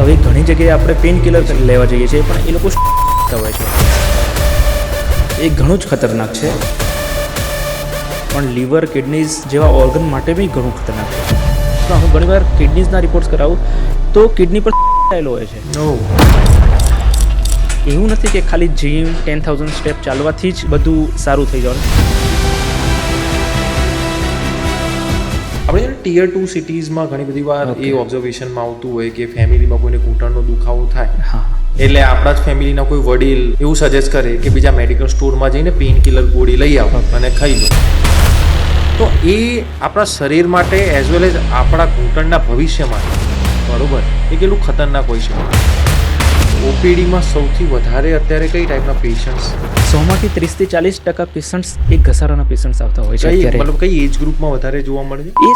હવે ઘણી જગ્યાએ આપણે પેઇન કિલર લેવા જઈએ છીએ પણ એ લોકો હોય છે, એ ઘણું જ ખતરનાક છે. પણ લીવર કિડનીઝ જેવા ઓર્ગન માટે બી ઘણું ખતરનાક છે. તો હું ઘણીવાર કિડનીઝના રિપોર્ટ્સ કરાવું તો કિડની પર થયેલો હોય છે. એવું નથી કે ખાલી જીમ 10,000 સ્ટેપ ચાલવાથી જ બધું સારું થઈ જવાનું. આપણે ટીયર 2 સિટીઝમાં ઘણી બધી વાર એ ઓબ્ઝર્વેશનમાં આવતું હોય કે ફેમિલીમાં કોઈને ઘૂંટણનો દુખાવો થાય, હા, એટલે આપણા જ ફેમિલીના કોઈ વડીલ એવું સજેસ્ટ કરે કે બીજા મેડિકલ સ્ટોરમાં જઈને પેઇન કિલર ગોળી લઈ આવો અને ખાઈ લો. તો એ આપણા શરીર માટે એઝ વેલ એઝ આપણા ઘૂંટણના ભવિષ્ય માટે બરોબર એ કેટલું ખતરનાક હોય છે. ઓપીડીમાં સૌથી વધારે અત્યારે કઈ ટાઈપના પેશન્ટ્સ? 100માંથી 30-40% પેશન્ટ્સ એક ઘસારાના પેશન્ટ્સ આવતા હોય છે. અત્યારે મતલબ કઈ એજ ગ્રુપમાં વધારે જોવા મળે છે? એ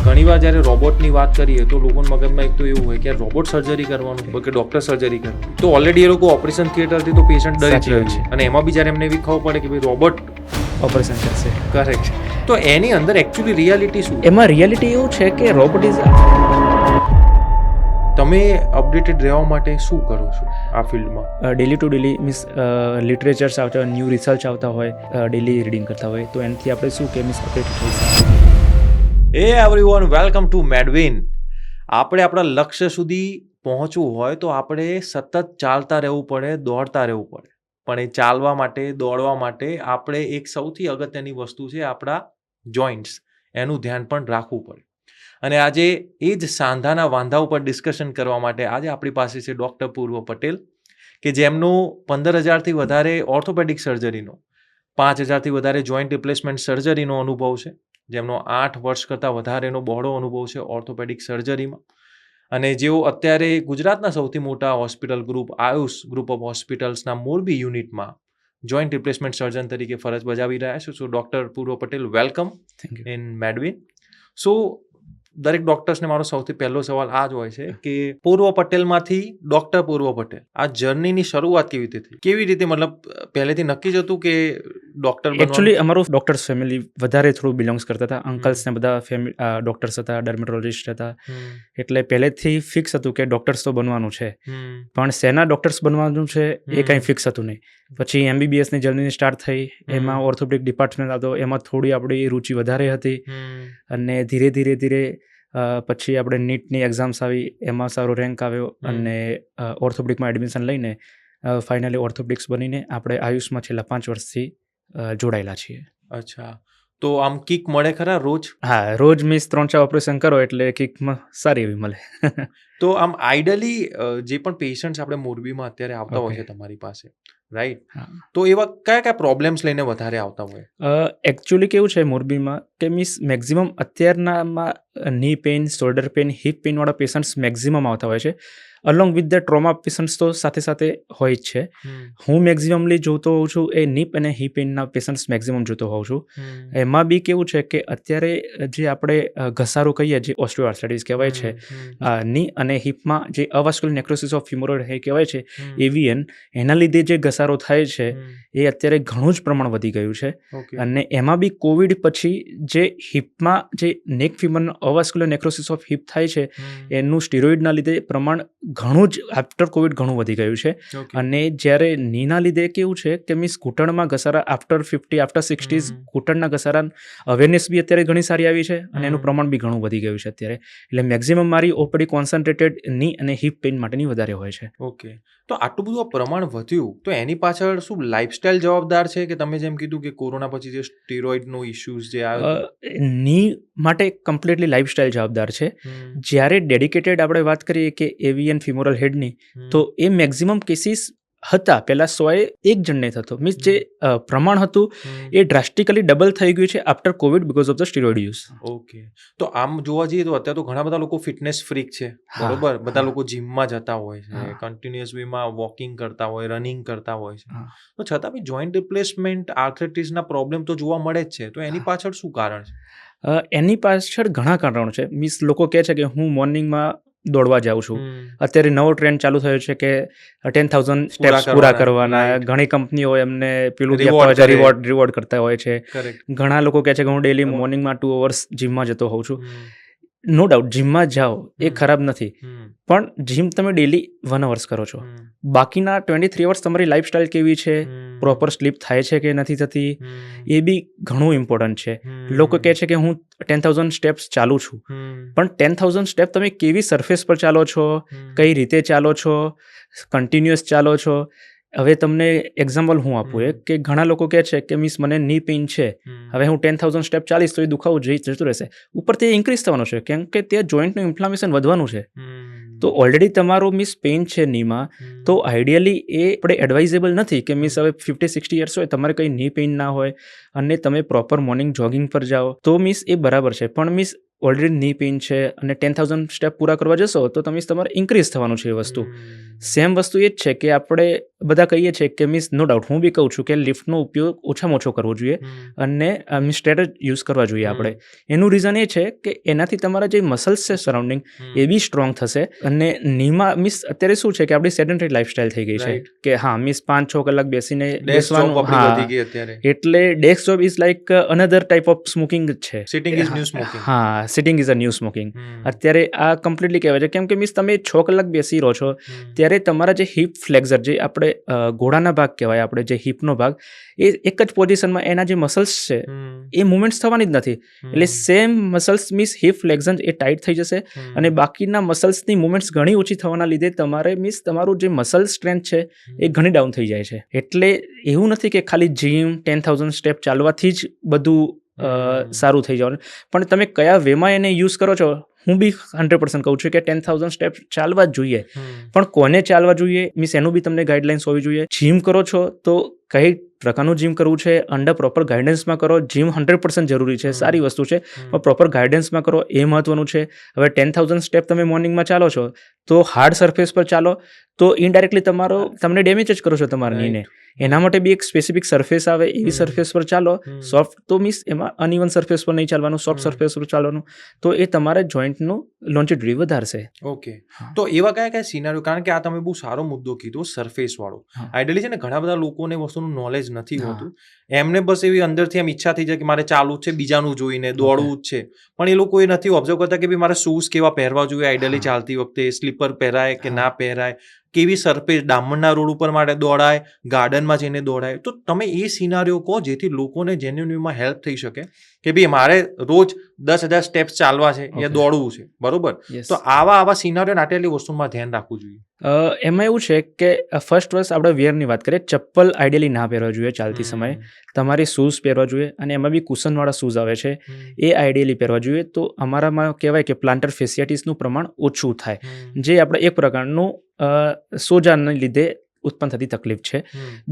ઘણીવાર જ્યારે રોબોટની વાત કરીએ તો લોકોના મગજમાં એક તો એવું હોય કે રોબોટ સર્જરી કરવાનું હોય કે ડોક્ટર સર્જરી કરવાનું, તો ઓલરેડી એ લોકો ઓપરેશન થિયેટરથી તો પેશન્ટ ડરી જ રહ્યો છે અને એમાં બી જ્યારે એમને એવી ખબર પડે કે ભાઈ રોબોટ ઓપરેશન કરશે. કરેક્ટ. તો એની અંદર એકચ્યુઅલી રિયાલિટી શું? એમાં રિયાલિટી એવું છે કે રોબોટ ઇઝ. તમે અપડેટેડ રહેવા માટે શું કરો છો આ ફિલ્ડમાં? ડેલી ટુ ડેલી મીન્સ લિટરેચર્સ આવતા હોય, ન્યૂ રિસર્ચ આવતા હોય, ડેલી રીડિંગ કરતા હોય, તો એનાથી આપણે શું કે મીન્સ અપડેટ થઈ શકીએ. એ એવરીવન, વેલકમ ટુ મેડવિન. આપણે આપણા લક્ષ્ય સુધી પહોંચવું હોય તો આપણે સતત ચાલતા રહેવું પડે, દોડતા રહેવું પડે. પણ એ ચાલવા માટે, દોડવા માટે આપણે એક સૌથી અગત્યની વસ્તુ છે આપણા જોઈન્ટ્સ, એનું ધ્યાન પણ રાખવું પડે. અને આજે એ જ સાંધાના વાંધા ઉપર ડિસ્કશન કરવા માટે આજે આપણી પાસે છે ડૉક્ટર પૂર્વ પટેલ, કે જેમનું 15,000થી વધારે ઓર્થોપેડિક સર્જરીનો, 5,000થી વધારે જોઈન્ટ રિપ્લેસમેન્ટ સર્જરીનો અનુભવ છે, જેમનો 8 વર્ષ કરતાં વધારેનો બહોળો અનુભવ છે ઓર્થોપેડિક સર્જરીમાં, અને જેઓ અત્યારે ગુજરાતના સૌથી મોટા hospital group Ayush group of હોસ્પિટલ્સના મોરબી યુનિટમાં જોઈન્ટ રિપ્લેસમેન્ટ સર્જન તરીકે ફરજ બજાવી રહ્યા છે. સો doctor Purv Patel, welcome in મેડવિન. સો દરેક ડૉક્ટર્સને મારો સૌથી પહેલો સવાલ આ જ હોય છે કે પૂર્વ પટેલમાંથી ડૉક્ટર પૂર્વ પટેલ, આ જર્નીની શરૂઆત કેવી રીતે થઈ? કેવી રીતે, મતલબ પહેલેથી નક્કી જ હતું કે ડૉક્ટર બનવાનું? એકચ્યુઅલી અમારું ડોક્ટર્સ ફેમિલી વધારે થોડું બિલોંગ્સ કરતા હતા. અંકલ્સ ને બધા ડોક્ટર્સ હતા, ડર્મેટોલોજિસ્ટ હતા, એટલે પહેલેથી ફિક્સ હતું કે ડોક્ટર્સ તો બનવાનું છે. પણ શેના ડોક્ટર્સ બનવાનું છે એ કંઈ ફિક્સ હતું નહીં. પછી MBBSની જર્ની સ્ટાર્ટ થઈ, એમાં ઓર્થોપેડિક ડિપાર્ટમેન્ટ હતો, એમાં થોડી આપણી રુચિ વધારે હતી, અને ધીરે ધીરે પછી આપણે નીટની એક્ઝામ્સ આવી, એમાં સારો રેન્ક આવ્યો, અને ઓર્થોપેડિકમાં એડમિશન લઈને ફાઇનલી ઓર્થોપેડિક્સ બનીને આપણે આયુષમાં છેલ્લા 5 વર્ષથી જોડાયેલા છીએ. અચ્છા, તો આમ કિક મળે ખરા રોજ? હા, રોજ મીન્સ 3-4 ઓપરેશન કરો એટલે કિકમાં સારી એવી મળે. તો આમ આઈડલી જે પણ પેશન્ટ્સ આપણે મોરબીમાં અત્યારે આવતા હોય છે તમારી પાસે, રાઈટ, તો એવા કયા કયા પ્રોબ્લેમ્સ લઈને વધારે આવતા હોય? એકચ્યુઅલી કેવું છે મોરબીમાં કે મીન્સ મેક્ઝિમમ અત્યારનામાં knee pain, shoulder pain, hip પેઇનવાળા પેશન્ટ્સ મેક્ઝિમમ આવતા હોય છે. Along with the trauma patients તો સાથે સાથે હોય જ છે. હું મેક્ઝિમમલી જોતો હોઉં છું એ નીપ અને હિપ પેઇનના પેશન્ટ્સ મેક્ઝિમમ જોતો હોઉં છું. એમાં બી કેવું છે કે અત્યારે જે આપણે ઘસારો કહીએ, જે ઓસ્ટિયોઆર્થરાઇટિસ કહેવાય છે, ની અને હિપમાં જે અવાસ્ક્યુલર નેક્રોસિસ ઓફ ફ્યુમરોઇડ કહેવાય છે, AVN, એના લીધે જે ઘસારો થાય છે એ અત્યારે ઘણું જ પ્રમાણ વધી ગયું છે. અને એમાં બી કોવિડ પછી જે હિપમાં જે નેક ફ્યુમરનો અવાસ્ક્યુલર નેક્રોસિસ ઓફ હિપ થાય છે, એનું સ્ટીરોઇડના લીધે પ્રમાણ ઘણું જ આફ્ટર કોવિડ ઘણું વધી ગયું છે. અને જ્યારે નીના લીધે કેવું છે કે મીન્સ ઘૂંટણમાં ઘસારા આફ્ટર 50, આફ્ટર 60 ઘૂંટણના ઘસારા અવેરનેસ બી અત્યારે ઘણી સારી આવી છે, અને એનું પ્રમાણ બી ઘણું વધી ગયું છે અત્યારે. એટલે મેક્ઝિમમ મારી ઓપીડી કોન્સન્ટ્રેટેડ ની અને હિપ પેઇન માટેની વધારે હોય છે. ઓકે, તો આટલું બધું આ પ્રમાણ વધ્યું તો એની પાછળ શું લાઇફસ્ટાઇલ જવાબદાર છે કે તમે જેમ કીધું કે કોરોના પછી જે સ્ટીરોઇડનો ઇશ્યુઝ જે આવ્યો? ની માટે કમ્પ્લીટલી લાઇફસ્ટાઇલ જવાબદાર છે. જ્યારે ડેડિકેટેડ આપણે વાત કરીએ કે AVN ફિમોરલ હેડની, તો એ મેક્ઝિમમ કેસીસ હતા પહેલાં 101 જણને થતો, મીન્સ જે પ્રમાણ હતું એ ડ્રાસ્ટિકલી ડબલ થઈ ગયું છે after Covid because of the steroid use. Okay, તો આમ જોવા જઈએ તો અત્યારે તો ઘણા બધા લોકો ફિટનેસ ફ્રીક છે, બરોબર, બધા લોકો જીમમાં જતા હોય છે, કન્ટિન્યુઅસ વેમાં વોકિંગ કરતા હોય, રનિંગ કરતા હોય છે, તો છતાં બી જોઈન્ટ રિપ્લેસમેન્ટ આર્થરાઇટિસના પ્રોબ્લેમ તો જોવા મળે જ છે. તો એની પાછળ શું કારણ છે? એની પાછળ ઘણા કારણો છે. મીન્સ લોકો કહે છે કે હું મોર્નિંગમાં દોડવા જાઉં છું, અત્યારે નવો ટ્રેન્ડ ચાલુ થયો છે કે 10,000 સ્ટેપ્સ પૂરા કરવાના. ઘણી કંપનીઓ એમને પેલું રિવોર્ડ કરતા હોય છે. ઘણા લોકો કહે છે કે હું ડેલી મોર્નિંગમાં 2 અવર્સ જીમમાં જતો હોઉં છું. નો ડાઉટ જીમમાં જાઓ એ હમ. ખરાબ નથી, હમ, પણ જીમ તમે ડેલી 1 અવર્સ કરો છો, હમ, બાકીના 23 અવર્સ તમારી લાઈફસ્ટાઈલ કેવી છે, હમ, પ્રોપર સ્લીપ થાય છે કે નથી થતી, હમ, એ બી ઘણું ઇમ્પોર્ટન્ટ છે. હમ, લોકો કહે છે કે હું 10,000 સ્ટેપ્સ ચાલું છું, હમ, પણ 10,000 સ્ટેપ તમે કેવી સરફેસ પર ચાલો છો, હમ, કઈ રીતે ચાલો છો, કન્ટિન્યુઅસ ચાલો છો. હવે તમને એક્ઝામ્પલ હું આપું હમ. એક કે ઘણા લોકો કહે છે કે મિસ મને ની પેઇન છે, હમ, હવે હું 10,000 સ્ટેપ ચાલીશ તો એ દુખાવું જતું રહેશે, ઉપરથી ઇન્ક્રીઝ થવાનું છે કેમ કે તે જોઈન્ટનું ઇન્ફ્લામેશન વધવાનું છે. હમ, તો ઓલરેડી તમારું મિસ પેઇન છે નીમાં, હમ, તો આઈડિયલી એ આપણે એડવાઇઝેબલ નથી કે મિસ હમ. હવે 50-60 યર્સ હોય તમારે કંઈ ની પેઇન ના હોય અને તમે પ્રોપર મોર્નિંગ જોગિંગ પર જાઓ તો મિસ એ બરાબર છે. પણ મિસ ઓલરેડી ની પેઇન છે અને 10,000 સ્ટેપ પૂરા કરવા જશો તો તમે તમારે ઇન્ક્રીઝ થવાનું છે એ વસ્તુ. સેમ વસ્તુ એ જ છે કે આપણે બધા કહીએ છીએ કે મિસ નો ડાઉટ હું બી કહું છું કે લિફ્ટનો ઉપયોગ ઓછામાં ઓછો કરવો જોઈએ અને મિસ સ્ટેટ જ યુઝ કરવા જોઈએ આપણે. એનું રીઝન એ છે કે એનાથી તમારા જે મસલ્સ છે સરાઉન્ડિંગ એ બી સ્ટ્રોંગ થશે. અને નીમાં મિસ અત્યારે શું છે કે આપણી સેડન્ટરી લાઈફસ્ટાઈલ થઈ ગઈ છે Right. કે હા મિસ 5-6 કલાક બેસીને ડેસ્ક જોબ બેસવાનું. આપણી વધી હા, ગઈ અત્યારે. એટલે desk job is like another type of smoking જ છે. Sitting is new smoking. હા, sitting is a new smoking. Hmm, અત્યારે આ કમ્પ્લીટલી કહેવાય છે કેમ કે મિસ તમે 6 કલાક બેસી રહો છો હમ, ત્યારે તમારા જે હિપ ફ્લેક્ઝર જે આપણે ઘોડાના ભાગ કહેવાય આપણે જે હિપનો ભાગ એ એક જ પોઝિશનમાં એના જે મસલ્સ છે હમ, એ મુવમેન્ટ્સ થવાની જ નથી. એટલે હમ, સેમ મસલ્સ મિસ હિપ ફ્લેક્ઝન એ ટાઈટ થઈ જશે હમ, અને બાકીના મસલ્સની મુવમેન્ટ્સ ઘણી ઓછી થવાના લીધે તમારે મિસ તમારું જે મસલ સ્ટ્રેન્થ છે એ ઘણી ડાઉન થઈ જાય છે. એટલે એવું નથી કે ખાલી જીમ 10,000 સ્ટેપ ચાલવાથી જ બધું સારું થઈ જવાનું, પણ તમે કયા વેમાં એને યુઝ કરો છો. હું બી 100% કહું છું કે 10,000 સ્ટેપ ચાલવા જ જોઈએ, હમ, પણ કોને ચાલવા જોઈએ મિસ એનું બી તમને ગાઈડલાઇન્સ હોવી જોઈએ. જીમ કરો છો તો કઈ પ્રકારનું જીમ કરવું છે અંડર પ્રોપર ગાઈડન્સમાં કરો. જીમ 100% જરૂરી છે, સારી વસ્તુ છે, પણ પ્રોપર ગાઈડન્સમાં કરો એ મહત્વનું છે. હવે 10,000 સ્ટેપ તમે મોર્નિંગમાં ચાલો છો તો હાર્ડ સરફેસ પર ચાલો તો ઇનડાયરેક્ટલી તમને ડેમેજ જ કરો છો તમારા નીને. એના માટે બી એક સ્પેસિફિક સરફેસ આવે એવી સરફેસ પર ચાલો. સોફ્ટ તો મિસ એમાં અનઇવન સરફેસ પર નહીં ચાલવાનું, સોફ્ટ સરફેસ પર ચાલવાનું, તો એ તમારા જોઈન્ટનું લોન્જિવિટી વધારશે. ઓકે. તો એવા કયા કયા સિનારીઓ, કારણ કે આ તમે બહુ સારો મુદ્દો કીધો સરફેસ વાળો. હા. આઈડિયલી છે ને ઘણા બધા લોકોને વસ્તુનું નોલેજ નથી હા. હોતું. એમને બસ એવી અંદરથી એમ ઈચ્છા થઈ જાય કે મારે ચાલવું જ છે બીજાનું જોઈને દોડવું જ છે, પણ એ લોકો એ નથી ઓબ્ઝર્વ કરતા કે ભાઈ મારે શૂઝ કેવા પહેરવા જોઈએ આઈડિયલી હા. ચાલતી વખતે, સ્લીપર પહેરાય કે હા. ના પહેરાય, કેવી સરફેસ ડામરના રોડ ઉપર માટે દોડાય, ગાર્ડનમાં જઈને દોડાય. તો તમે એ સિનારીઓ કહો જેથી લોકોને જેન્યુનમાં હેલ્પ થઈ શકે કે ભાઈ મારે રોજ 10,000 સ્ટેપ્સ ચાલવા છે યા Okay. દોડવું છે, બરોબર? યસ. તો આવા સિનારીઓ આટલી વસ્તુમાં ધ્યાન રાખવું જોઈએ. એમાં એવું છે કે ફર્સ્ટ વર્ષ આપણે વિયરની વાત કરીએ. ચપ્પલ આઈડિયલી ના પહેરવા જોઈએ ચાલતી સમયે. તમારે શૂઝ પહેરવા જોઈએ અને એમાં બી કુશનવાળા શૂઝ આવે છે એ આઈડિયલી પહેરવા જોઈએ. તો અમારામાં કહેવાય કે પ્લાન્ટર ફેસિયાટીસનું પ્રમાણ ઓછું થાય, જે આપણે એક પ્રકારનું સોજાને લીધે ઉત્પન્ન થતી તકલીફ છે.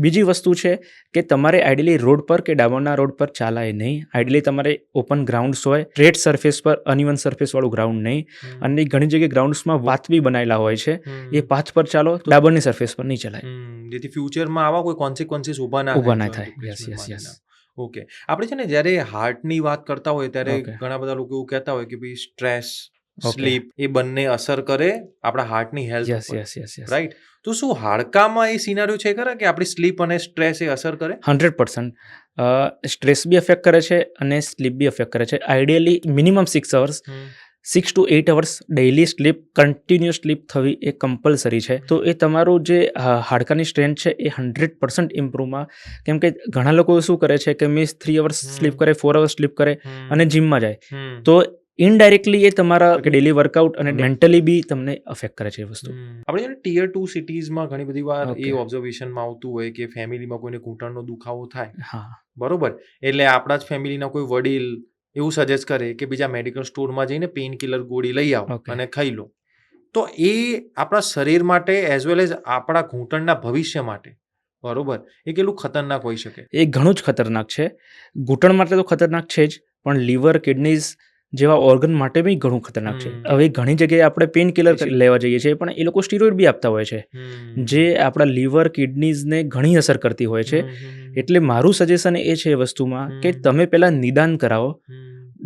બીજી વસ્તુ છે કે તમારે આઈડિયલી રોડ પર કે ડામરના રોડ પર ચાલાય નહીં. આઈડિયલી તમારે ઓપન ગ્રાઉન્ડ્સ હોય, સ્ટ્રેટ સરફેસ પર, અનઇવન સરફેસવાળું ગ્રાઉન્ડ નહીં. અને ઘણી જગ્યાએ ગ્રાઉન્ડ્સમાં પાથ બી બનાવેલા હોય છે, એ પાથ પર ચાલો, ડાબરની સરફેસ પર નહીં ચલાય. જેથી ફ્યુચરમાં આવા કોઈ કોન્સિક્વન્સીસ ઊભા ના થાય. Yes yes yes. ઓકે. આપણે છે ને જ્યારે હાર્ટની વાત કરતા હોય ત્યારે Okay. ઘણા બધા લોકો એવું કહેતા હોય કે ભાઈ સ્ટ્રેસ, Okay. સ્લીપ એ બંને અસર કરે આપણા હાર્ટની હેલ્થ યસ ઉપર, યસ યસ યસ. રાઈટ? તો શું હાડકામાં એ સિનારીઓ છે ખરા કે આપણી સ્લીપ અને સ્ટ્રેસ એ અસર કરે? 100%. સ્ટ્રેસ બી અફેક્ટ કરે છે અને સ્લીપ બી અફેક્ટ કરે છે. Ideally minimum 6 hours, 6 to 8 hours daily sleep, continuous sleep થવી એ કમ્પલસરી છે. તો એ તમારું જે હાડકાની સ્ટ્રેન્થ છે એ 100% ઇમ્પ્રૂવમાં. કેમ કે ઘણા લોકો શું કરે છે કે મિસ 3 અવર્સ સ્લીપ કરે, 4 અવર્સ સ્લીપ કરે અને જીમમાં જાય, તો ઇનડાયરેક્ટલી એ તમારા ડેલી વર્કઆઉટ અને મેન્ટલી બી તમને અફેક્ટ કરે છે એ વસ્તુ. આપણે છે ને ટિયર 2 સિટીઝમાં ઘણી બધી વાર એ Okay. ઓબ્ઝર્વેશનમાં આવતું હોય કે ફેમિલીમાં કોઈને ઘૂંટણનો દુખાવો થાય, હા. બરોબર? એટલે આપણા જ ફેમિલીના કોઈ વડીલ એવું સજેસ્ટ કરે કે બીજા મેડિકલ સ્ટોરમાં જઈને પેઇન કિલર ગોળી લઈ આવો Okay. અને ખાઈ લો. તો એ આપણા શરીર માટે એઝ વેલ એઝ આપણા ઘૂંટણના ભવિષ્ય માટે, બરોબર, એ કેટલું ખતરનાક હોઈ શકે? એ ઘણું જ ખતરનાક છે. ઘૂંટણ માટે તો ખતરનાક છે જ, પણ લીવર, કિડનીઝ જેવા ઓર્ગન માટે બી ઘણું ખતરનાક છે. હવે ઘણી જગ્યાએ આપણે પેઇન કિલર લેવા જઈએ છીએ, પણ એ લોકો સ્ટીરોઇડ બી આપતા હોય છે, જે આપણા લીવર, કિડનીઝને ઘણી અસર કરતી હોય છે. એટલે મારું સજેશન એ છે એ વસ્તુમાં કે તમે પહેલાં નિદાન કરાવો.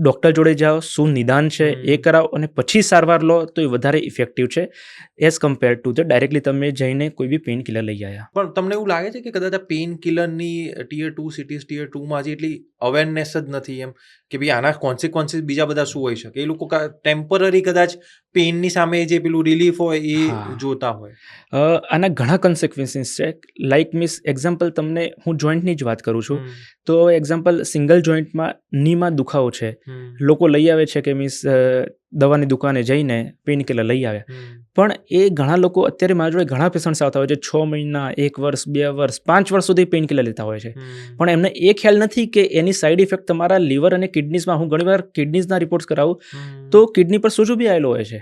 ડૉક્ટર જોડે જાઓ, શું નિદાન છે એ કરાવો અને પછી સારવાર લો તો એ વધારે ઇફેક્ટિવ છે as compare to the directly તમે જઈને કોઈ બી પેઇન કિલર લઈ આવ્યા. પણ તમને એવું લાગે છે કે કદાચ આ પેઇન કિલરની ટીયર 2 સિટીઝ ટીયર 2માં હજી એટલી અવેરનેસ જ નથી એમ કે ભાઈ આના કોન્સિક્વન્સીસ બીજા બધા શું હોઈ શકે? એ લોકો ટેમ્પરરી કદાચ પેઇનની સામે જે પેલું રિલીફ હોય એ જોતા હોય. આના ઘણા કન્સિક્વન્સીસ છે. લાઇક મીન્સ એક્ઝામ્પલ તમને હું જોઈન્ટની જ વાત કરું છું. તો એક્ઝામ્પલ સિંગલ જોઈન્ટમાં નીમાં દુખાવો છે, લોકો લઈ આવે છે કે મીન્સ દવાની દુકાને જઈને પેઇન કિલર લઈ આવે, પણ એ ઘણા લોકો અત્યારે મારા જોડે ઘણા પેશન્ટ્સ આવતા હોય છે 6 મહિના, 1 વર્ષ, 2 વર્ષ, 5 વર્ષ સુધી પેઇન કિલર લેતા હોય છે, પણ એમને એ ખ્યાલ નથી કે એની સાઈડ ઇફેક્ટ તમારા લીવર અને કિડનીઝમાં, હું ઘણીવાર કિડનીઝના રિપોર્ટ્સ કરાવું તો કિડની પર સોજો બી આવેલો હોય છે,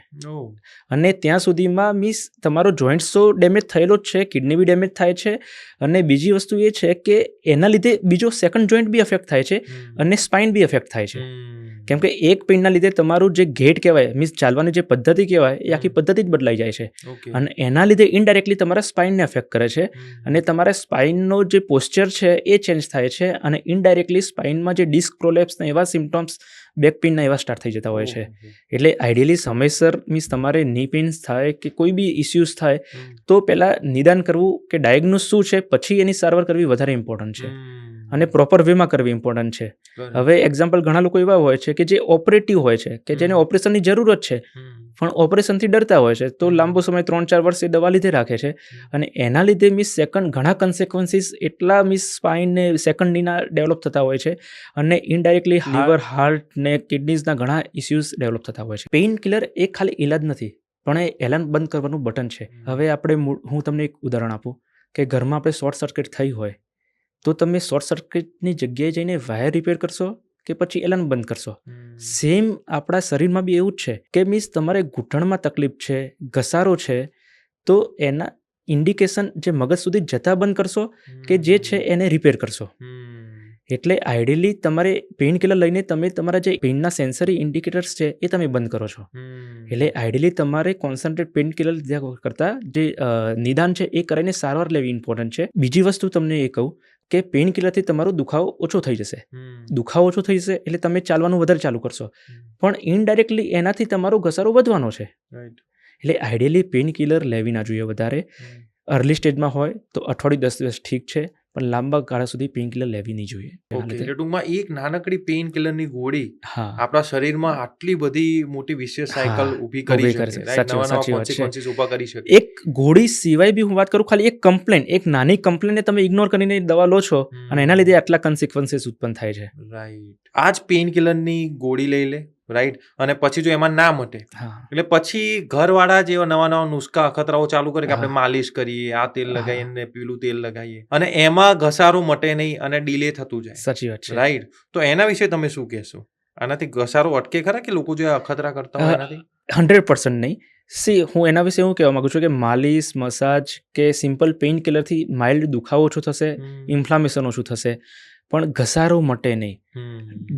અને ત્યાં સુધીમાં મીન્સ તમારો જોઈન્ટ્સ તો ડેમેજ થયેલો જ છે, કિડની બી ડેમેજ થાય છે, અને બીજી વસ્તુ એ છે કે એના લીધે બીજો સેકન્ડ જોઈન્ટ બી અફેક્ટ થાય છે અને સ્પાઇન બી અફેક્ટ થાય છે. કેમ કે એક પેઇનના લીધે તમારું જે ગેટ કહેવાય, મીન્સ ચાલવાની જે પદ્ધતિ કહેવાય, એ આખી પદ્ધતિ જ બદલાઈ જાય છે, અને એના લીધે ઇનડાયરેક્ટલી તમારા સ્પાઇનને અફેક્ટ કરે છે, અને તમારા સ્પાઇનનો જે પોસ્ચર છે એ ચેન્જ થાય છે, અને ઇનડાયરેક્ટલી સ્પાઇનમાં જે ડિસ્ક પ્રોલેપ્સના એવા સિમ્ટમ્સ, બેક પેઇનના એવા સ્ટાર્ટ થઈ જતા હોય છે. એટલે આઈડિયલી સમયસર મીન્સ તમારે ની પેઇન્સ થાય કે કોઈ બી ઇસ્યુઝ થાય તો પહેલાં નિદાન કરવું કે ડાયગ્નોસ શું છે, પછી એની સારવાર કરવી વધારે ઇમ્પોર્ટન્ટ છે, અને પ્રોપર વેમાં કરવી ઇમ્પોર્ટન્ટ છે. હવે એક્ઝામ્પલ ઘણા લોકો એવા હોય છે કે જે ઓપરેટિવ હોય છે, કે જેને ઓપરેશનની જરૂરત છે પણ ઓપરેશનથી ડરતા હોય છે, તો લાંબો સમય 3-4 વર્ષ એ દવા લીધે રાખે છે, અને એના લીધે મીન્સ સેકન્ડ ઘણા કન્સિક્વન્સીસ એટલા મીન્સ સ્પાઇનને સેકન્ડ નીના ડેવલપ થતા હોય છે, અને ઇનડાયરેક્ટલી લીવર, હાર્ટ ને કિડનીઝના ઘણા ઇસ્યુઝ ડેવલપ થતા હોય છે. પેઇન કિલર એ ખાલી ઇલાજ નથી, પણ એ એલાર્મ બંધ કરવાનું બટન છે. હવે હું તમને એક ઉદાહરણ આપું કે ઘરમાં આપણે શોર્ટ સર્કિટ થઈ હોય તો તમે શોર્ટ સર્કિટની જગ્યાએ જઈને વાયર રિપેર કરશો કે પછી એલાર્મ બંધ કરશો? સેમ આપણા શરીરમાં બી એવું જ છે કે મીન્સ તમારે ઘૂંટણમાં તકલીફ છે, ઘસારો છે, તો એના ઇન્ડિકેશન જે મગજ સુધી જતા બંધ કરશો કે જે છે એને રિપેર કરશો. એટલે આઈડિયલી તમારે પેઇન કિલર લઈને તમે તમારા જે પેઇનના સેન્સરી ઇન્ડિકેટર્સ છે એ તમે બંધ કરો છો. એટલે આઈડિયલી તમારે કોન્સન્ટ્રેટ પેઇન કિલર લીધા કરતાં જે નિદાન છે એ કરીને સારવાર લેવી ઇમ્પોર્ટન્ટ છે. બીજી વસ્તુ તમને એ કહું કે પેઇન કિલરથી તમારો દુખાવો ઓછો થઈ જશે. દુખાવો ઓછો થઈ જશે એટલે તમે ચાલવાનું વધારે ચાલુ કરશો, પણ ઇનડાયરેક્ટલી એનાથી તમારો ઘસારો વધવાનો છે. એટલે આઈડિયલી પેઇન કિલર લેવી ના જોઈએ વધારે. અર્લી સ્ટેજમાં હોય તો અઠવાડિયું 10 દિવસ ઠીક છે, પણ લાંબા ગાળા સુધી પેઇન કિલર લેવી નહીં જોઈએ. ટૂંકમાં એક નાનકડી પેઇન કિલરની ગોળી આપણા શરીરમાં આટલી બધી મોટી વિશેષ સાયકલ ઊભી કરી શકે, નવા કોન્સિક્વન્સીસ ઊભા કરી શકે. એક ગોળી સિવાય બી હું વાત કરું, ખાલી એક કમ્પ્લેન, એક નાની કમ્પ્લેનને તમે ઇગ્નોર કરીને દવા લો છો અને એના લીધે આટલા કન્સિક્વન્સીસ ઉત્પન્ન થાય છે. રાઈટ. આ જ પેઇન કિલરની ગોળી લઈ લે, રાઈટ, અને પછી જો એમાં ના મટે એટલે પછી ઘરવાળા જેવા નવા નુસ્ખા અખતરાઓ ચાલુ કરે કે આપણે માલિશ કરીએ, આ તેલ લગાવીએ ને પેલું તેલ લગાવીએ, અને એમાં ઘસારો મટે નહીં અને ડીલે થતું જાય. સાચી વાત છે. રાઈટ. તો એના વિશે તમે શું કહેશો? આનાથી ઘસારો અટકે ખરા કે લોકો જે અખતરા કરતા હોય એનાથી? 100% નહીં. હું એના વિશે હું કહેવા માંગુ છું કે માલિશ, મસાજ કે સિમ્પલ પેઇન કિલરથી માઇલ્ડ દુખાવો ઓછો થશે, ઇન્ફ્લામેશન ઓછું થશે, પણ ઘસારો મટે નહીં.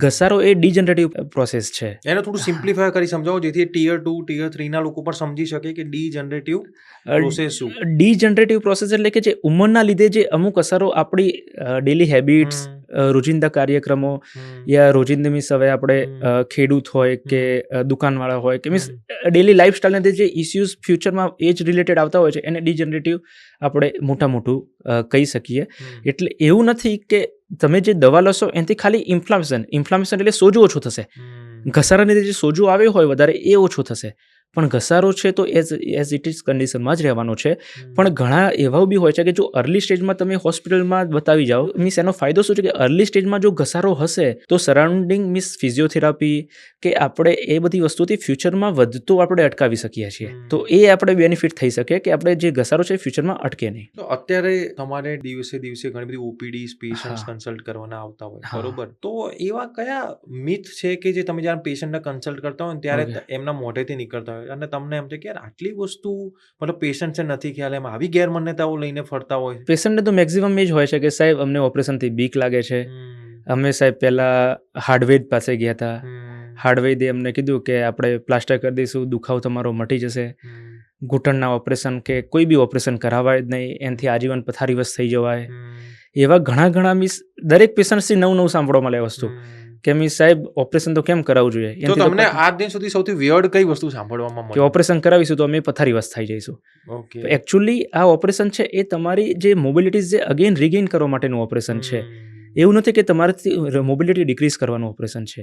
ઘસારો એ ડિજનરેટિવ પ્રોસેસ છે. એને થોડું સિમ્પ્લિફાય કરી સમજાવો જેથી ટીયર 2 ટીયર 3 ના લોકો પણ સમજી શકે કે ડિજનરેટિવ પ્રોસેસ શું? ડિજનરેટિવ પ્રોસેસ એટલે કે જે ઉંમરના લીધે જે અમુક અસરો આપણી ડેલી હેબિટ્સ, રોજિંદા કાર્યક્રમો, યા રોજિંદી મીન્સ હવે આપણે ખેડૂત હોય કે દુકાનવાળા હોય કે મીન્સ ડેલી લાઈફસ્ટાઈલના લીધે જે ઇસ્યુઝ ફ્યુચરમાં એજ રિલેટેડ આવતા હોય છે એને ડિજનરેટિવ આપણે મોટું કહી શકીએ. એટલે એવું નથી કે તમે જે દવા લેશો એનાથી ખાલી ઇન્ફ્લામેશન એટલે સોજો ઓછો થશે, ઘસારાને લીધે જે સોજો આવ્યો હોય વધારે એ ઓછો થશે, પણ ઘસારો છે તો એઝ ઇટ ઇઝ કન્ડિશનમાં જ રહેવાનો છે. પણ ઘણા એવા બી હોય છે કે જો અર્લી સ્ટેજમાં તમે હોસ્પિટલમાં બતાવી જાઓ, મીન્સ એનો ફાયદો શું છે કે અર્લી સ્ટેજમાં જો ઘસારો હશે તો સરાઉન્ડિંગ મીન્સ ફિઝિયોથેરાપી કે આપણે એ બધી વસ્તુથી ફ્યુચરમાં વધતું આપણે અટકાવી શકીએ છીએ. તો એ આપણે બેનિફિટ થઈ શકે કે આપણે જે ઘસારો છે ફ્યુચરમાં અટકે નહીં. તો અત્યારે તમારે દિવસે ઘણી બધી ઓપીડી પેશન્ટ્સ કન્સલ્ટ કરવાના આવતા હોય, બરોબર? તો એવા કયા મિથ છે કે જે તમે જ્યારે પેશન્ટને કન્સલ્ટ કરતા હોય ત્યારે એમના મોઢેથી નીકળતા હોય અને તમને એમ છે કે યાર આટલી વસ્તુ મતલબ પેશન્ટને નથી ખ્યાલ, એમ આવી ગેરમાન્યતાઓ લઈને ફરતા હોય? પેશન્ટને તો મેક્સિમમ એ જ હોય છે કે સાહેબ અમને ઓપરેશનથી બીક લાગે છે, અમે સાહેબ પહેલાં હાર્ડવેર પાસે ગયા હતા, હાર્ડવેરે અમને કીધું કે આપણે પ્લાસ્ટર કરી દઈશું, દુખાવો તમારો મટી જશે, ઘૂંટણના ઓપરેશન કે કોઈ બી ઓપરેશન કરાવાય જ નહીં, એનાથી આજીવન પથારીવશ થઈ જવાય. એવા ઘણા મીન્સ દરેક પેશન્ટથી નવું સાંભળવા મળે વસ્તુ કે મી સાહેબ ઓપરેશન તો કેમ કરાવવું જોઈએ, તો તમને આજ દિન સુધી સૌથી વિયર્ડ કઈ વસ્તુ સાંભળવામાં કે મળી? ઓપરેશન કરાવીશું તો અમે પથારીવશ થઈ જઈશું. ઓકે. એકચ્યુઅલી આ ઓપરેશન છે એ તમારી જે મોબિલિટીઝ જે અગેન રિગેઇન કરવા માટેનું ઓપરેશન છે. એવું નથી કે તમારાથી મોબિલિટી ડિક્રીઝ કરવાનું ઓપરેશન છે.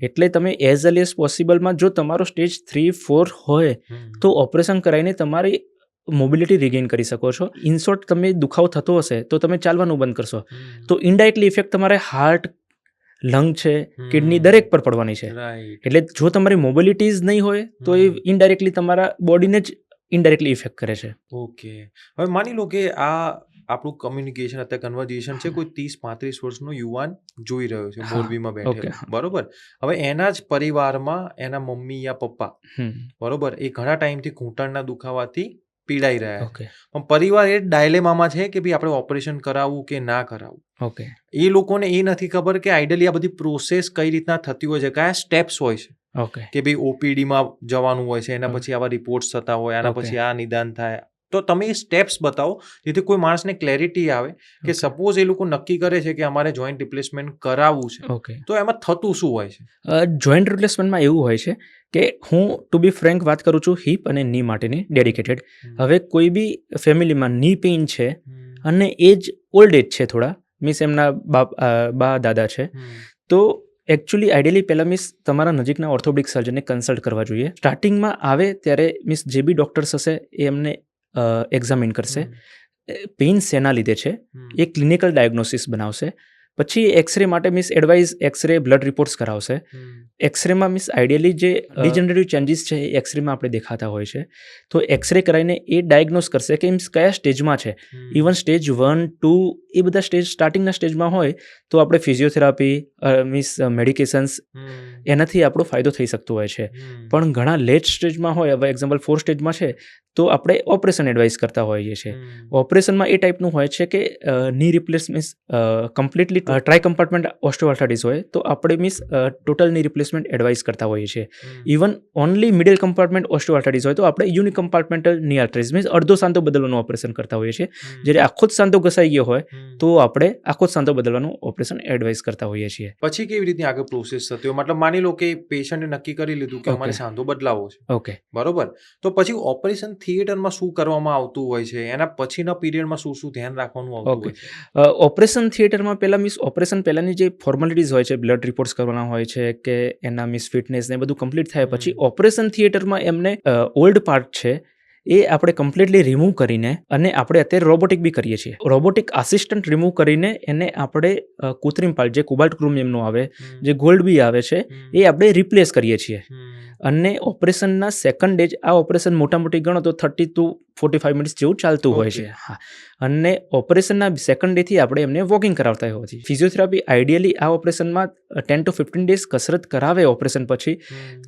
એટલે તમે એઝ અર્લી એઝ પોસિબલમાં જો તમારો સ્ટેજ 3-4 હોય તો ઓપરેશન કરાવીને તમારી મોબિલિટી રિગેઇન કરી શકો છો. ઇન શોર્ટ, તમે દુખાવો થતો હશે તો તમે ચાલવાનું બંધ કરશો તો ઇનડાયરેક્ટલી ઇફેક્ટ તમારે હાર્ટ, લંગ છે, કિડની દરેક પર પડવાની છે. રાઈટ. એટલે જો તમારી મોબિલિટી જ નહીં હોય તો એ ઇનડાયરેક્ટલી તમારા બોડીને જ ઇનડાયરેક્ટલી ઇફેક્ટ કરે છે. ઓકે. હવે માની લો કે આ આપણું કમ્યુનિકેશન અત્યારે કન્વર્ઝેશન છે, કોઈ 30-35 વર્ષનો યુવાન જોઈ રહ્યો છે, હા, મોરબીમાં ઓકે, બેઠેલો, હા. બરોબર? હવે એના જ પરિવારમાં એના મમ્મી યા પપ્પા, હમ, બરોબર, એ ઘણા ટાઈમથી ઘૂંટણના દુખાવાથી પીડાઈ રહ્યા છે. ઓકે, પણ પરિવાર એ ડાયલેમામાં છે કે ભાઈ આપણે ઓપરેશન કરાવવું કે ના કરાવવું. ઓકે, એ લોકોને એ નથી ખબર કે આઈડિયલી આ બધી પ્રોસેસ કઈ રીતના થતી હોય છે, કયા સ્ટેપ્સ હોય છે. ઓકે, કે ભાઈ ઓપીડીમાં જવાનું હોય છે, એના હમ. પછી આવા રિપોર્ટ્સ થતા હોય, આના ઓકે. પછી આ નિદાન થાય. તો તમે એ સ્ટેપ્સ બતાવો જેથી કોઈ માણસને ક્લેરિટી આવે કે ઓકે. સપોઝ એ લોકો નક્કી કરે છે કે અમારે જોઈન્ટ રિપ્લેસમેન્ટ કરાવવું છે, ઓકે. તો એમાં થતું શું હોય છે? જોઈન્ટ રિપ્લેસમેન્ટમાં એવું હોય છે કે હું ટુ બી ફ્રેન્ક વાત કરું છું હિપ અને ની માટેની ડેડિકેટેડ. હવે કોઈ બી ફેમિલીમાં ની પેઇન છે અને એજ ઓલ્ડ એજ છે થોડા, મીન્સ એમના બા દાદા છે, તો એકચ્યુઅલી આઈડિયલી પહેલાં મીન્સ તમારા નજીકના ઓર્થોપેડિક સર્જનને કન્સલ્ટ કરવા જોઈએ. સ્ટાર્ટિંગમાં આવે ત્યારે મીન્સ જે બી ડૉક્ટર્સ હશે એ એમને એક્ઝામિન કરશે, પેઇન શેના લીધે છે એ ક્લિનિકલ ડાયગ્નોસિસ બનાવશે. પછી એક્સરે માટે means advise x ray blood reports કરાવશે. એક્સરેમાં મીન્સ આઈડિયલી જે ડિજનરેટિવ ચેન્જીસ છે એ એક્સરેમાં આપણે દેખાતા હોય છે, તો એક્સરે કરાવીને એ ડાયગ્નોસ કરશે કે મીન્સ કયા સ્ટેજમાં છે. ઇવન સ્ટેજ 1, 2 એ બધા સ્ટેજ સ્ટાર્ટિંગના સ્ટેજમાં હોય તો આપણે ફિઝિયોથેરાપી મીન્સ મેડિકેશન્સ એનાથી આપણો ફાયદો થઈ શકતો હોય છે. પણ ઘણા લેટ સ્ટેજમાં હોય, હવે એક્ઝામ્પલ 4 સ્ટેજમાં છે તો આપણે ઓપરેશન એડવાઇસ કરતા હોઈએ છીએ. ઓપરેશનમાં એ ટાઈપનું હોય છે કે knee replace means completely tri compartment osteoarthritis હોય તો આપણે means total knee replacement advice કરતા હોઈએ છીએ. Even only middle compartment osteoarthritis હોય તો આપણે યુનિક કમ્પાર્ટમેન્ટલ ની આર્થરાઇટિસ મીન્સ અડધો સાંધો બદલવાનું ઓપરેશન કરતા હોઈએ છીએ. જ્યારે આખો જ સાંધો ઘસાઈ ગયો હોય તો આપણે આખો જ સાંધો બદલવાનું ઓપરેશન એડવાઇસ કરતા હોઈએ છીએ. પછી કેવી રીતે આગળ પ્રોસેસ થતી હોય? મતલબ માની લો કે પેશન્ટે નક્કી કરી લીધું કે અમારે ઓકે. સાંધો બદલાવો છે, ઓકે. બરોબર? તો પછી ઓપરેશન થિયેટરમાં શું કરવામાં આવતું હોય છે? એના પછીના પીરિયડમાં શું શું ધ્યાન રાખવાનું આવતું ઓકે. હોય છે? ઓપરેશન થિયેટરમાં પહેલાં મીન્સ ઓપરેશન પહેલાંની જે ફોર્માલિટીઝ હોય છે, બ્લડ રિપોર્ટ્સ કરવાના હોય છે કે એના મીન્સ ફિટનેસ ને બધું કમ્પ્લીટ થાય પછી ઓપરેશન થિયેટરમાં એમને ઓલ્ડ પાર્ટ છે એ આપણે કમ્પ્લીટલી રિમૂવ કરીને, અને આપણે અત્યારે રોબોટિક બી કરીએ છીએ, રોબોટિક આસિસ્ટન્ટ રિમૂવ કરીને એને આપણે કૃત્રિમ પાર્ટ જે કોબાલ્ટ ક્રોમિયમનું આવે, જે ગોલ્ડ બી આવે છે એ આપણે રિપ્લેસ કરીએ છીએ. અને ઓપરેશનના સેકન્ડ ડે આ ઓપરેશન મોટા મોટી ગણો તો 30 to 45 મિનિટ્સ જેવું ચાલતું હોય છે. હા, અને ઓપરેશનના સેકન્ડ ડેથી આપણે એમને વોકિંગ કરાવતા હોય છે. ફિઝિયોથેરાપી આઈડિયલી આ ઓપરેશનમાં 10 to 15 ડેઝ કસરત કરાવે ઓપરેશન પછી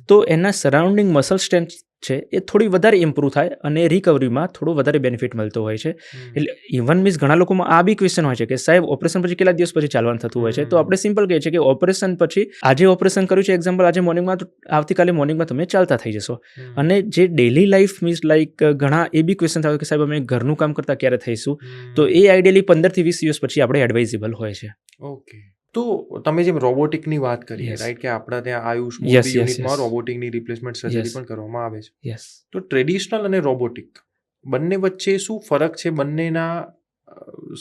તો એના સરાઉન્ડિંગ મસલ સ્ટ્રેન્થ છે એ થોડી વધારે ઇમ્પ્રૂવ થાય અને રિકવરીમાં થોડો વધારે બેનિફિટ મળતો હોય છે. એટલે ઇવન મીન્સ ઘણા લોકોમાં આ બી ક્વેશ્ચન હોય છે કે સાહેબ ઓપરેશન પછી કેટલા દિવસ પછી ચાલવાનું થતું હોય છે, તો આપણે સિમ્પલ કહીએ છીએ કે ઓપરેશન પછી આજે ઓપરેશન કર્યું છે એક્ઝામ્પલ આજે મોર્નિંગમાં, તો આવતીકાલે મોર્નિંગમાં તમે ચાલતા થઈ જશો. અને જે ડેલી લાઈફ મીન્સ લાઈક ઘણા એ બી ક્વેશ્ચન થાય કે સાહેબ અમે ઘરનું કામ કરતા ક્યારે થઈશું, તો એ આઈડિયલી 15 થી 20 દિવસ પછી આપણે એડવાઇઝેબલ હોય છે. ઓકે. તો તમે જેમ રોબોટિકની વાત કરી, Yes. રાઈટ, કે આપણા ત્યાં આયુષ Yes, મોરબી yes, યુનિટમાં yes. રોબોટિકની રિપ્લેસમેન્ટ સર્જરી Yes. પણ કરવામાં આવે છે. યસ. તો ટ્રેડિશનલ અને રોબોટિક બંને વચ્ચે શું ફરક છે? બંનેના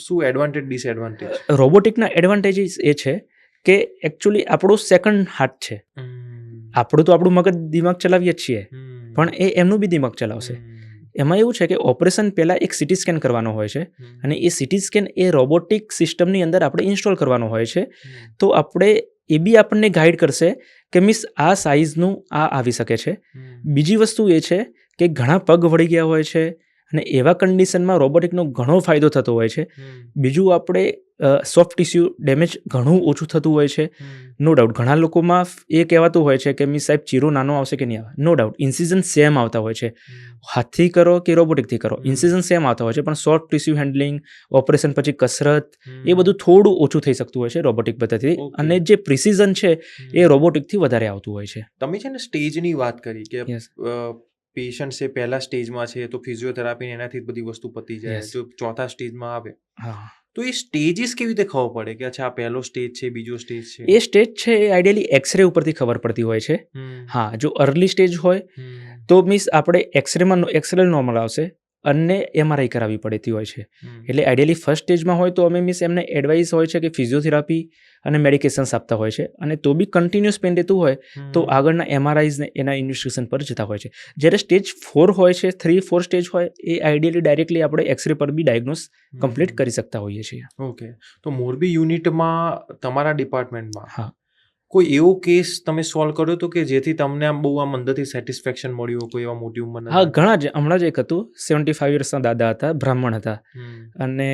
શું એડવાન્ટેજ ડિસએડવાન્ટેજ? રોબોટિકના એડવાન્ટેજીસ એ છે કે એકચ્યુઅલી આપણો સેકન્ડ હાર્ટ છે. આપણું તો આપણું મગજ દિમાગ ચલાવીએ જ છીએ, પણ એ એમનું બી દિમાગ ચલાવશે. એમાં એવું છે કે ઓપરેશન પહેલાં એક સિટી સ્કેન કરવાનો હોય છે, અને એ સિટી સ્કેન એ રોબોટિક સિસ્ટમની અંદર આપણે ઇન્સ્ટોલ કરવાનો હોય છે. તો આપણે એ બી આપણને ગાઈડ કરશે કે મીન્સ આ સાઇઝનું આ આવી શકે છે. બીજી વસ્તુ એ છે કે ઘણા પગ વળી ગયા હોય છે અને એવા કન્ડિશનમાં રોબોટિકનો ઘણો ફાયદો થતો હોય છે. બીજું આપણે સોફ્ટ ટિશ્યુ ડેમેજ ઘણું ઓછું થતું હોય છે. નો ડાઉટ ઘણા લોકોમાં એ કહેવાતું હોય છે કે મી સાહેબ ચીરો નાનો આવશે કે નહીં આવે. નો ડાઉટ ઇન્સિઝન સેમ આવતા હોય છે, હાથથી કરો કે રોબોટિકથી કરો ઇન્સિઝન સેમ આવતા હોય છે, પણ સોફ્ટ ટિશ્યુ હેન્ડલિંગ, ઓપરેશન પછી કસરત એ બધું થોડું ઓછું થઈ શકતું હોય છે રોબોટિક પદ્ધતિથી. Okay. અને જે પ્રિસિઝન છે એ રોબોટિકથી વધારે આવતું હોય છે. તમે છે ને સ્ટેજની વાત કરી કે Yes. પેશન્ટ છે પહેલા સ્ટેજમાં છે તો ફિઝિયોથેરાપી એનાથી જ બધી વસ્તુ પતી જાય. Yes. જો ચોથા સ્ટેજમાં આવે હા, તો એ સ્ટેજીસ કેવી રીતે ખબર પડે કે અચ્છા આ પહેલો સ્ટેજ છે, બીજો સ્ટેજ છે? એ સ્ટેજ છે એ આઈડિયલી એક્સરે ઉપરથી ખબર પડતી હોય છે. હા, જો અર્લી સ્ટેજ હોય તો મીન્સ આપણે એક્સરે નોર્મલ આવશે અને MRI કરાવવી પડતી હોય છે. એટલે આઈડિયલી ફર્સ્ટ સ્ટેજમાં હોય તો અમે મીન્સ એમને એડવાઇસ હોય છે કે ફિઝિયોથેરાપી અને મેડિકેશન્સ આપતા હોય છે, અને તો બી કન્ટિન્યુઅસ પેન રહેતું હોય તો આગળના MRIs ને એના ઇન્વેસ્ટિગેશન પર જતા હોય છે. જ્યારે સ્ટેજ 4 હોય છે, 3-4 સ્ટેજ હોય એ આઈડિયલી ડાયરેક્ટલી આપણે એક્સરે પર બી ડાયગ્નોસ કમ્પ્લીટ કરી શકતા હોઈએ છીએ. ઓકે, તો મોરબી યુનિટમાં તમારા ડિપાર્ટમેન્ટમાં હા. કોઈ એવો કેસ તમે સોલ્વ કર્યો હતો કે જેથી તમને આમ બહુ આમ અંદરથી સેટિસ્ફેક્શન મળ્યું, કોઈ એવા મોટી ઉંમરના? હા, ઘણા જ. હમણાં જ એક હતું, 75 યર્સના દાદા હતા, બ્રાહ્મણ હતા, અને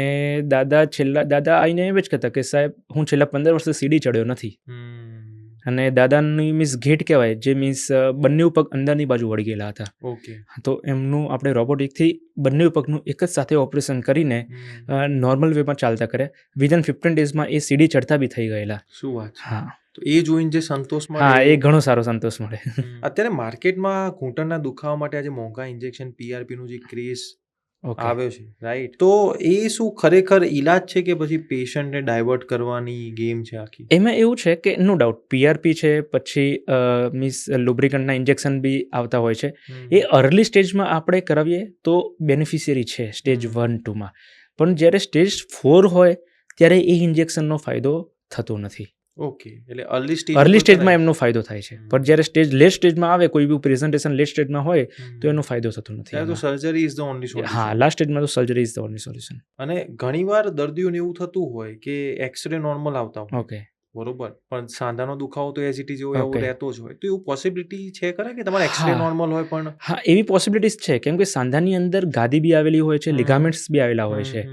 દાદા આવીને એમ જ કહેતા કે સાહેબ હું છેલ્લા 15 વર્ષથી સીડી ચડ્યો નથી. અને દાદાની મીન્સ ગેટ કહેવાય, જે મીન્સ બંને પગ અંદરની બાજુ વળી ગયેલા હતા. ઓકે. તો એમનું આપણે રોબોટિકથી બંને પગનું એક જ સાથે ઓપરેશન કરીને નોર્મલ વેમાં ચાલતા કર્યા. વિધન 15 ડેઝમાં એ સીડી ચડતા બી થઈ ગયેલા. શું વાત છે? હા, તો એ જોઈને જે સંતોષ મળે. હા, એ ઘણો સારો સંતોષ મળે. અત્યારે માર્કેટમાં ઘૂંટણના દુખાવા માટે આજે મોંઘા ઇન્જેક્શન PRP નું જે ક્રેઝ આવ્યો છે, રાઈટ? તો એ શું ખરેખર ઈલાજ છે કે પછી પેશન્ટને ડાયવર્ટ કરવાની ગેમ છે આખી? એમાં એવું છે કે નો ડાઉટ PRP છે, પછી મીન્સ લુબ્રિકન્ટના ઇન્જેક્શન બી આવતા હોય છે. એ અર્લી સ્ટેજમાં આપણે કરાવીએ તો બેનિફિશિયરી છે સ્ટેજ 1-2માં, પણ જ્યારે સ્ટેજ 4 હોય ત્યારે એ ઇન્જેક્શનનો ફાયદો થતો નથી. ઓકે, એટલે અર્લી સ્ટેજમાં એમનો ફાયદો થાય છે, પણ જ્યારે લેટ સ્ટેજમાં આવે, કોઈ બી પ્રેઝન્ટેશન લેટ સ્ટેજમાં હોય તો એનો ફાયદો થતો નથી. તો surgery is the only solution. હા, લાસ્ટ સ્ટેજમાં તો surgery is the only solution. અને ઘણીવાર દર્દીઓને એવું થતું હોય કે એક્સરે નોર્મલ આવતા હોય, ઓકે, બરોબર, પણ સાંધાનો દુખાવો તો એઝ જેવો એવો Okay. રહેતો જ હોય, તો એવું પોસિબિલિટી છે ખરા કે તમારે એક્સરે હા. નોર્મલ હોય પણ? હા, એવી પોસિબિલિટીઝ છે, કેમ કે સાંધાની અંદર ગાદી બી આવેલી હોય છે, લિગામેન્ટ્સ બી આવેલા હોય છે.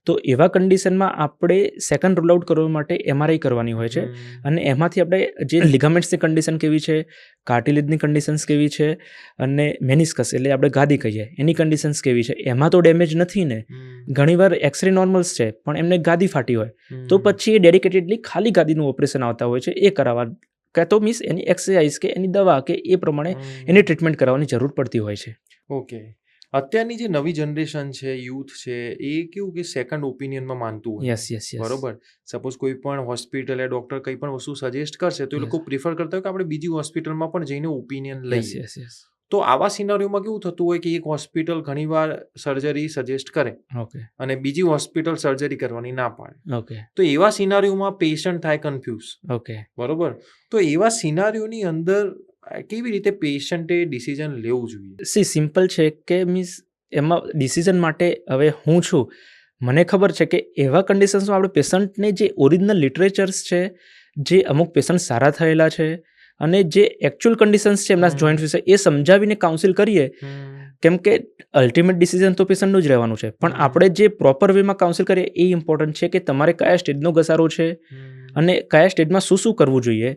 તો એવા કન્ડિશનમાં આપણે સેકન્ડ રૂલ આઉટ કરવા માટે MRI કરવાની હોય છે, અને એમાંથી આપણે જે લિગામેન્ટ્સની કન્ડિશન કેવી છે, કાર્ટિલેજની કન્ડિશન્સ કેવી છે, અને મેનિસ્કસ એટલે આપણે ગાદી કહીએ એની કન્ડિશન્સ કેવી છે, એમાં તો ડેમેજ નથી ને. ઘણીવાર એક્સરે નોર્મલ્સ છે પણ એમને ગાદી ફાટી હોય, તો પછી એ ડેડિકેટેડલી ખાલી ગાદીનું ઓપરેશન આવતા હોય છે, એ કરાવવા, કાં તો મીન્સ એની એક્સરસાઇઝ કે એની દવા કે એ પ્રમાણે એની ટ્રીટમેન્ટ કરાવવાની જરૂર પડતી હોય છે. ઓકે. અત્યારની જે નવી જનરેશન છે, યુથ છે, એ કેવું કે સેકન્ડ ઓપિનિયનમાં માનતું હોય. યસ. બરોબર. સપોઝ કોઈ પણ હોસ્પિટલ ડોક્ટર કંઈ પણ વસ્તુ સજેસ્ટ કરશે તો એ લોકો પ્રિફર કરતા હોય કે આપણે બીજી હોસ્પિટલમાં પણ જઈને ઓપિનિયન લઈએ. યસ. તો આવા સિનારીઓમાં કેવું થતું હોય કે એક હોસ્પિટલ ઘણીવાર સર્જરી સજેસ્ટ કરે ઓકે, અને બીજી હોસ્પિટલ સર્જરી કરવાની ના પાડે. ઓકે, તો એવા સિનારીઓમાં પેશન્ટ થાય કન્ફ્યુઝ. ઓકે. બરોબર. તો એવા સિનારીઓની અંદર કેવી રીતે પેશન્ટે ડિસિઝન લેવું જોઈએ? સિમ્પલ છે કે મીન્સ એમાં ડિસિઝન માટે હવે હું છું, મને ખબર છે કે એવા કન્ડિશન્સમાં આપણે પેશન્ટને જે ઓરિજિનલ લિટરેચર્સ છે, જે અમુક પેશન્ટ સારા થયેલા છે અને જે એકચ્યુઅલ કન્ડિશન્સ છે એમના જોઈન્ટ વિશે, એ સમજાવીને કાઉન્સિલ કરીએ, કેમ કે અલ્ટિમેટ ડિસિઝન તો પેશન્ટનું જ રહેવાનું છે, પણ આપણે જે પ્રોપર વેમાં કાઉન્સિલ કરીએ એ ઇમ્પોર્ટન્ટ છે કે તમારે કયા સ્ટેજનો ઘસારો છે અને કયા સ્ટેજમાં શું કરવું જોઈએ.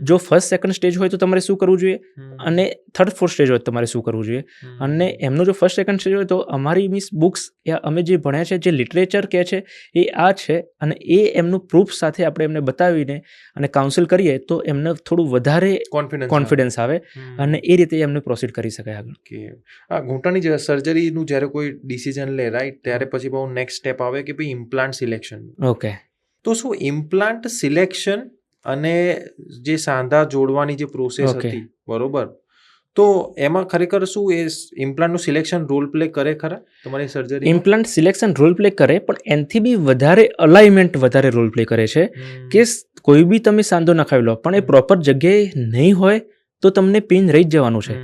જો ફર્સ્ટ સેકન્ડ સ્ટેજ હોય તો તમારે શું કરવું જોઈએ, અને થર્ડ ફોર્થ સ્ટેજ હોય તો તમારે શું કરવું જોઈએ. અને એમનો જો ફર્સ્ટ સેકન્ડ સ્ટેજ હોય તો અમારી મીન્સ બુક્સ અમે જે ભણ્યા છે, જે લિટરેચર કહે છે એ આ છે, અને એ એમનું પ્રૂફ સાથે આપણે એમને બતાવીને અને કાઉન્સિલ કરીએ તો એમને થોડું વધારે કોન્ફિડન્સ આવે અને એ રીતે એમને પ્રોસીડ કરી શકાય આગળ. કે આ ઘૂંટણની સર્જરીનું જ્યારે કોઈ ડિસિઝન લે, રાઈટ, ત્યારે પછી બહુ નેક્સ્ટ સ્ટેપ આવે કે ભાઈ ઇમ્પ્લાન્ટ સિલેક્શન. ઓકે. તો શું ઇમ્પ્લાન્ટ સિલેક્શન અને જે સાંધા જોડવાની જે પ્રોસેસ હતી, બરોબર, તો એમાં ખરેખર શું એ ઇમ્પ્લાન્ટનું સિલેક્શન રોલ પ્લે કરે ખરા તમારી surgery? Implant selection role play કરે, પણ એનાથી બી વધારે અલાઇનમેન્ટ વધારે રોલ પ્લે કરે છે. કે કોઈ બી તમે સાંધો નખાવી લો પણ એ પ્રોપર જગ્યાએ નહીં હોય તો તમને પેઇન રહી જ જવાનું છે.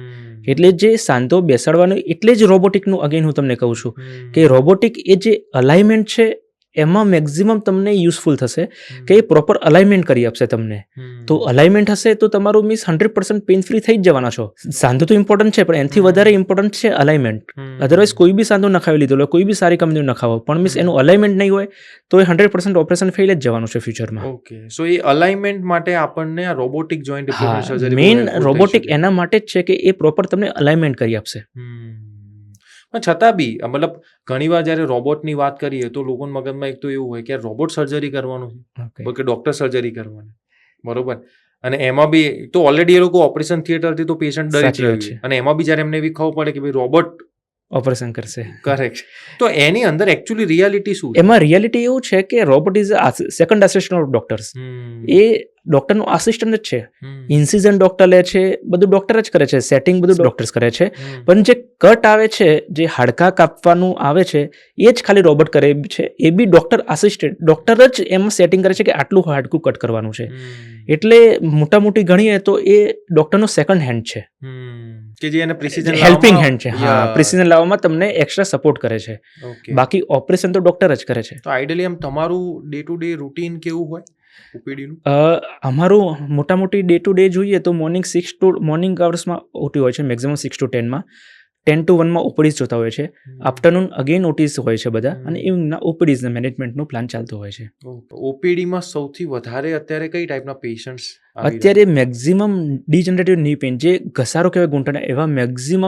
એટલે જે સાંધો બેસાડવાનો, એટલે જ રોબોટિકનું અગેન હું તમને કહું છું કે રોબોટિક એ જે અલાઇનમેન્ટ છે એમાં મેક્સિમમ તમને યુઝફુલ થશે, કે એ પ્રોપર અલાઇનમેન્ટ કરી આપશે તમને. તો અલાઇનમેન્ટ હશે તો તમારું મીન્સ 100% પેઇન ફ્રી થઈ જ જવાના છો. સાંધો તો ઇમ્પોર્ટન્ટ છે, પણ એનાથી વધારે ઇમ્પોર્ટન્ટ છે અલાઇનમેન્ટ. અધરવાઇઝ કોઈ બી સાંધો નખાવી લીધો, કોઈ બી સારી કંપનીનો નખાવો, પણ મીન્સ એનું અલાઇનમેન્ટ નહીં હોય તો એ 100% ઓપરેશન ફેલ જ જવાનું છે ફ્યુચરમાં. ઓકે, સો એ અલાઇનમેન્ટ માટે આપણને આ robotic joint replacement surgery main robotic એના માટે જ છે કે એ પ્રોપર તમને અલાઇનમેન્ટ કરી આપશે. પણ છતાં બી મતલબ ઘણીવાર જ્યારે રોબોટની વાત કરીએ તો લોકોના મગજમાં એક તો એવું હોય કે રોબોટ સર્જરી કરવાનું છે કે ડોક્ટર સર્જરી કરવાની, બરોબર, અને એમાં બી તો ઓલરેડી એ લોકો ઓપરેશન થિયેટરથી તો પેશન્ટ ડરી જ રહ્યું છે, અને એમાં બી જ્યારે એમને એવી ખબર પડે કે ભાઈ રોબોટ ઓપરેશન કરશે. કરેક્ટ. તો એની અંદર એકચ્યુઅલી રિયાલિટી શું છે? એમાં રિયાલિટી એવું છે કે robot is second assistant of doctors. એ ડોક્ટરનો આસિસ્ટન્ટ જ છે. ઇન્સિઝન ડોક્ટર લે છે, બધું ડોક્ટર જ કરે છે, સેટિંગ બધું ડોક્ટર્સ કરે છે. પણ જે કટ આવે છે, જે હાડકાં કાપવાનું આવે છે, એ જ ખાલી રોબોટ કરે છે. એ બી ડોક્ટર આસિસ્ટન્ટ, ડોક્ટર જ એમાં સેટિંગ કરે છે કે આટલું હાડકું કટ કરવાનું છે. એટલે મોટા મોટી ગણીએ તો એ ડોક્ટરનો સેકન્ડ હેન્ડ છે, કે જે એને પ્રિસિઝન હેલ્પિંગ હેન્ડ છે. હા, પ્રિસિઝન લાવવામાં તમને એક્સ્ટ્રા સપોર્ટ કરે છે. બાકી ઓપરેશન તો ડોક્ટર જ કરે છે. તો આઈડિયલી આમ તમારું ડે ટુ ડે રૂટીન કેવું હોય ઓપીડીનું? અમારું મોટા મોટી ડે ટુ ડે જોઈએ તો મોર્નિંગ અવર્સમાં ઓટી હોય છે, મેક્સિમમ 6 to 10માં. 10 to 1માં ઓપીડીઝ જોતા હોય છે. આફ્ટરનૂન અગેન ઓટીઝ હોય છે બધા, અને ઇવનિંગના ઓપીડીઝના મેનેજમેન્ટનો પ્લાન ચાલતો હોય છે. ઓપીડીમાં સૌથી વધારે અત્યારે કઈ ટાઈપના પેશન્ટ્સ અત્યારે મેક્સિમમ ડિજનરેટિવ ની પેઇન, જે ઘસારો કહેવાય ઘૂંટણના, એવા મેક્સિમમ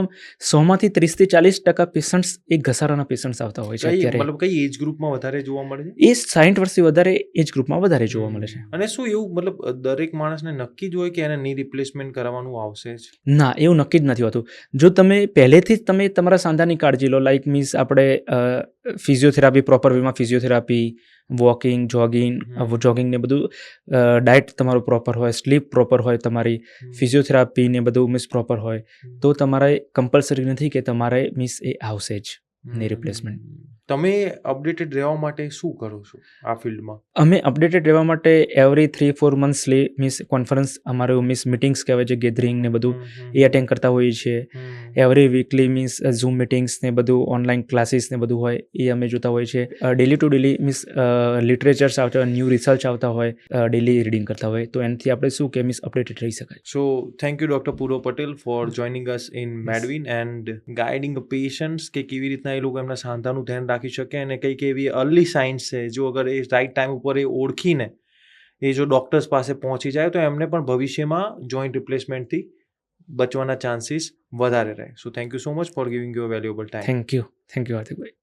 100માંથી 30 થી 40% પેશન્ટ્સ એ ઘસારાના પેશન્ટ્સ આવતા હોય છે અત્યારે. મતલબ કઈ એજ ગ્રુપમાં વધારે જોવા મળે છે? એ 60 વર્ષથી વધારે એજ ગ્રુપમાં વધારે જોવા મળે છે. અને શું એવું મતલબ દરેક માણસને નક્કી જ હોય કે એને ની રિપ્લેસમેન્ટ કરાવવાનું આવશે જ? ના, એવું નક્કી જ નથી હોતું. જો તમે પહેલેથી જ તમે તમારા સાંધાની કાળજી લો, લાઈક મીન્સ આપણે ફિઝિયોથેરાપી, પ્રોપર વેમાં ફિઝિયોથેરાપી, વોકિંગ, જોગિંગ ને બધું, ડાયટ તમારું પ્રોપર હોય, સ્લીપ પ્રોપર હોય, તમારી ફિઝિયોથેરાપી ને બધું મીન્સ પ્રોપર હોય, તો તમારે કમ્પલસરી નથી કે તમારે મીન્સ એ આવશે જ ની રિપ્લેસમેન્ટ. તમે અપડેટેડ રહેવા માટે શું કરો છો આ ફિલ્ડમાં? અમે અપડેટેડ રહેવા માટે એવરી 3-4 મંથ્સલી મીન્સ કોન્ફરન્સ, અમારું મીન્સ મિટિંગ્સ કહેવાય છે, ગેધરિંગ ને બધું એ અટેન્ડ કરતા હોઈએ છીએ. Every weekly means zoom meetings ને બધું, ઓનલાઈન ક્લાસીસ ને બધું હોય એ અમે જોતા હોઈએ છીએ. ડેલી ટુ ડેલી મીન્સ લિટરેચર્સ આવતા હોય, ન્યૂ રિસર્ચ આવતા હોય, ડેલી રીડિંગ કરતા હોય, તો એનાથી આપણે શું કે મીન્સ અપડેટેડ રહી શકાય. So thank you doctor Purv Patel for joining us in Medwin and guiding patients કે કેવી રીતના એ લોકો એમના સાંધાનું ધ્યાન રાખી શકે, અને કઈ કઈ એવી અર્લી સાઇન્સ છે જો અગર એ રાઇટ ટાઈમ ઉપર એ ઓળખીને એ જો ડૉક્ટર્સ પાસે પહોંચી જાય તો એમને પણ ભવિષ્યમાં જોઈન્ટ રિપ્લેસમેન્ટથી બચવાના ચાન્સીસ વધારે રહે. So thank you so much for giving your valuable time. Thank you Hardikbhai.